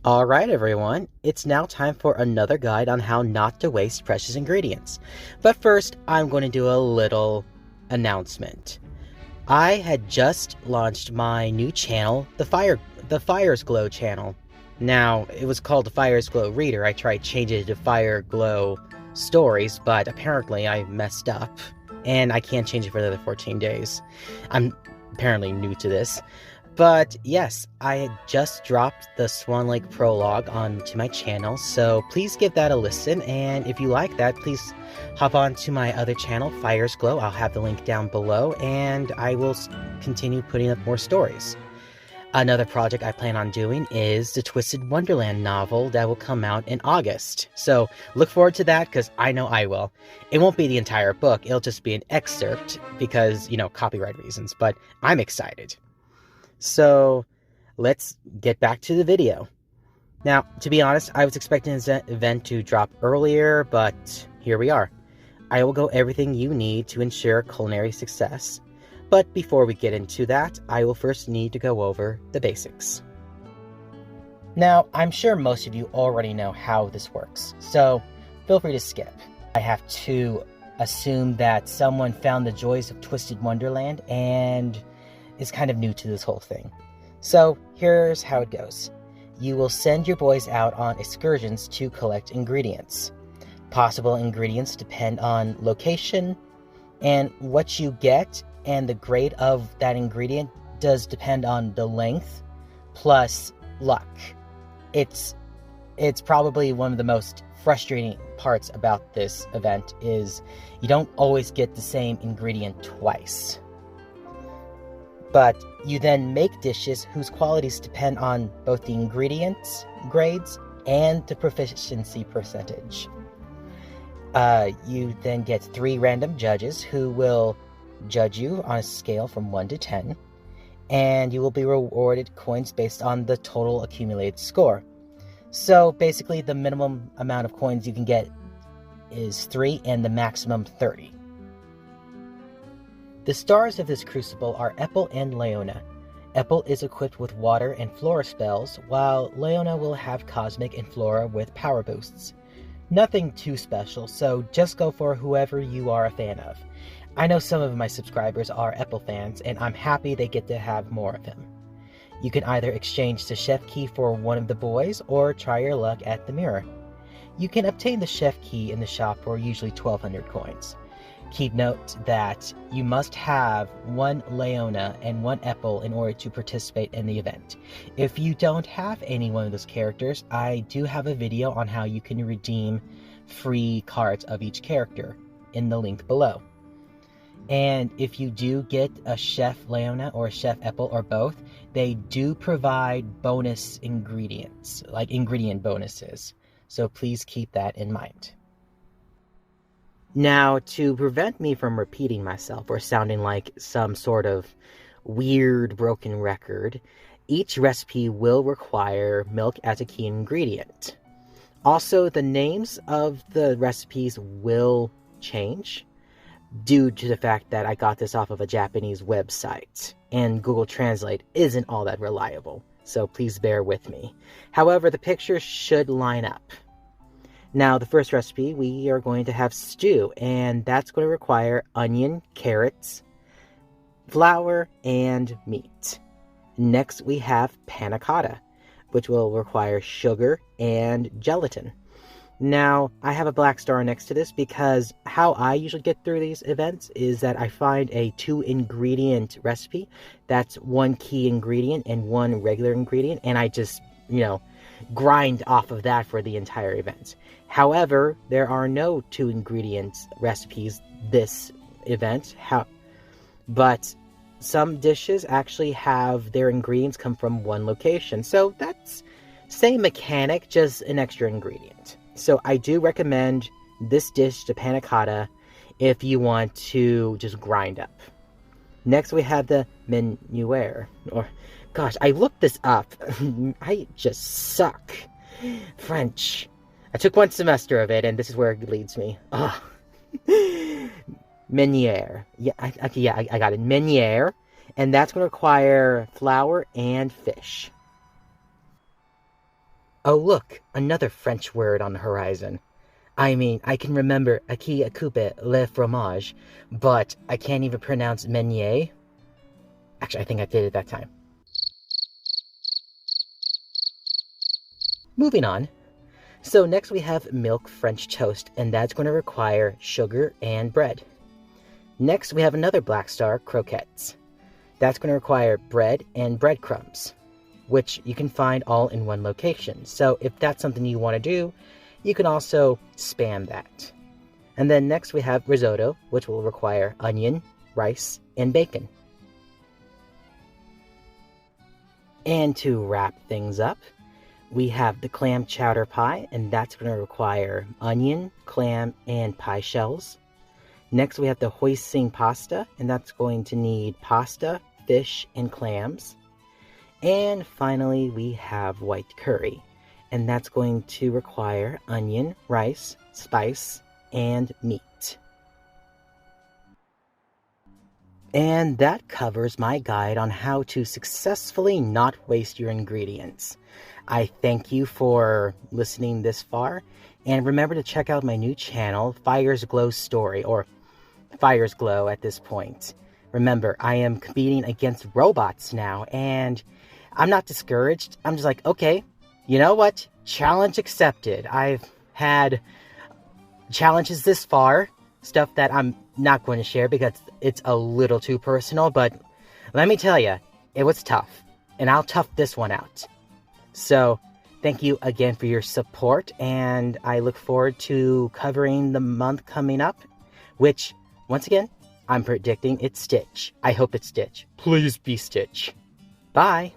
Alright everyone, it's now time for another guide on how not to waste precious ingredients. But first, I'm going to do a little announcement. I had just launched my new channel, the Fire's Glow channel. Now, it was called the Fire's Glow Reader. I tried changing it to Fire Glow Stories, but apparently I messed up, and I can't change it for another 14 days. I'm apparently new to this. But yes, I had just dropped the Swan Lake prologue onto my channel, so please give that a listen, and if you like that, please hop on to my other channel, Fire's Glow. I'll have the link down below, and I will continue putting up more stories. Another project I plan on doing is the Twisted Wonderland novel that will come out in August. So look forward to that, because I know I will. It won't be the entire book, it'll just be an excerpt, because, copyright reasons, but I'm excited. So, let's get back to the video. Now, to be honest, I was expecting this event to drop earlier, but here we are. I will go everything you need to ensure culinary success. But before we get into that, I will first need to go over the basics. Now, I'm sure most of you already know how this works, so feel free to skip. I have to assume that someone found the joys of Twisted Wonderland and is kind of new to this whole thing. So here's how it goes. You will send your boys out on excursions to collect ingredients. Possible ingredients depend on location, and what you get and the grade of that ingredient does depend on the length plus luck. It's probably one of the most frustrating parts about this event is you don't always get the same ingredient twice. But you then make dishes whose qualities depend on both the ingredients, grades, and the proficiency percentage. You then get 3 random judges who will judge you on a scale from 1 to 10, and you will be rewarded coins based on the total accumulated score. So basically, the minimum amount of coins you can get is 3 and the maximum 30. The stars of this crucible are Epple and Leona. Epple is equipped with water and flora spells, while Leona will have cosmic and flora with power boosts. Nothing too special, so just go for whoever you are a fan of. I know some of my subscribers are Epple fans, and I'm happy they get to have more of him. You can either exchange the chef key for one of the boys, or try your luck at the mirror. You can obtain the chef key in the shop for usually 1,200 coins. Keep note that you must have 1 Leona and 1 Epple in order to participate in the event. If you don't have any one of those characters, I do have a video on how you can redeem free cards of each character in the link below. And if you do get a Chef Leona or a Chef Epple or both, they do provide bonus ingredients, like ingredient bonuses. So please keep that in mind. Now, to prevent me from repeating myself or sounding like some sort of weird broken record, each recipe will require milk as a key ingredient. Also, the names of the recipes will change due to the fact that I got this off of a Japanese website, and Google Translate isn't all that reliable, so please bear with me. However, the pictures should line up. Now, the first recipe, we are going to have stew, and that's going to require onion, carrots, flour, and meat. Next, we have panna cotta, which will require sugar and gelatin. Now, I have a black star next to this because how I usually get through these events is that I find a 2-ingredient recipe. That's 1 key ingredient and 1 regular ingredient, and I just, grind off of that for the entire event. However, there are no 2-ingredient recipes this event, but some dishes actually have their ingredients come from 1 location. So that's same mechanic, just an extra ingredient. So I do recommend this dish, the panna cotta, if you want to just grind up. Next we have the menuire, or gosh, I looked this up. I just suck. French. I took 1 semester of it, and this is where it leads me. Oh. Meunière. Yeah, I got it. Meunière. And that's going to require flour and fish. Oh look, another French word on the horizon. I mean, I can remember qui coupe le fromage, but I can't even pronounce meunier. Actually, I think I did it that time. Moving on. So next we have milk French toast, and that's going to require sugar and bread. Next we have another Black Star croquettes. That's going to require bread and breadcrumbs, which you can find all in one location. So if that's something you want to do, you can also spam that. And then next we have risotto, which will require onion, rice, and bacon. And to wrap things up, we have the clam chowder pie, and that's going to require onion, clam, and pie shells. Next we have the hoisin pasta, and that's going to need pasta, fish, and clams. And finally we have white curry, and that's going to require onion, rice, spice, and meat. And that covers my guide on how to successfully not waste your ingredients. I thank you for listening this far, and remember to check out my new channel, Fire's Glow Story, or Fire's Glow at this point. Remember, I am competing against robots now, and I'm not discouraged. I'm just like, okay, you know what? Challenge accepted. I've had challenges this far, stuff that I'm not going to share because it's a little too personal, but let me tell you, it was tough, and I'll tough this one out. So, thank you again for your support, and I look forward to covering the month coming up, which, once again, I'm predicting it's Stitch. I hope it's Stitch. Please be Stitch. Bye!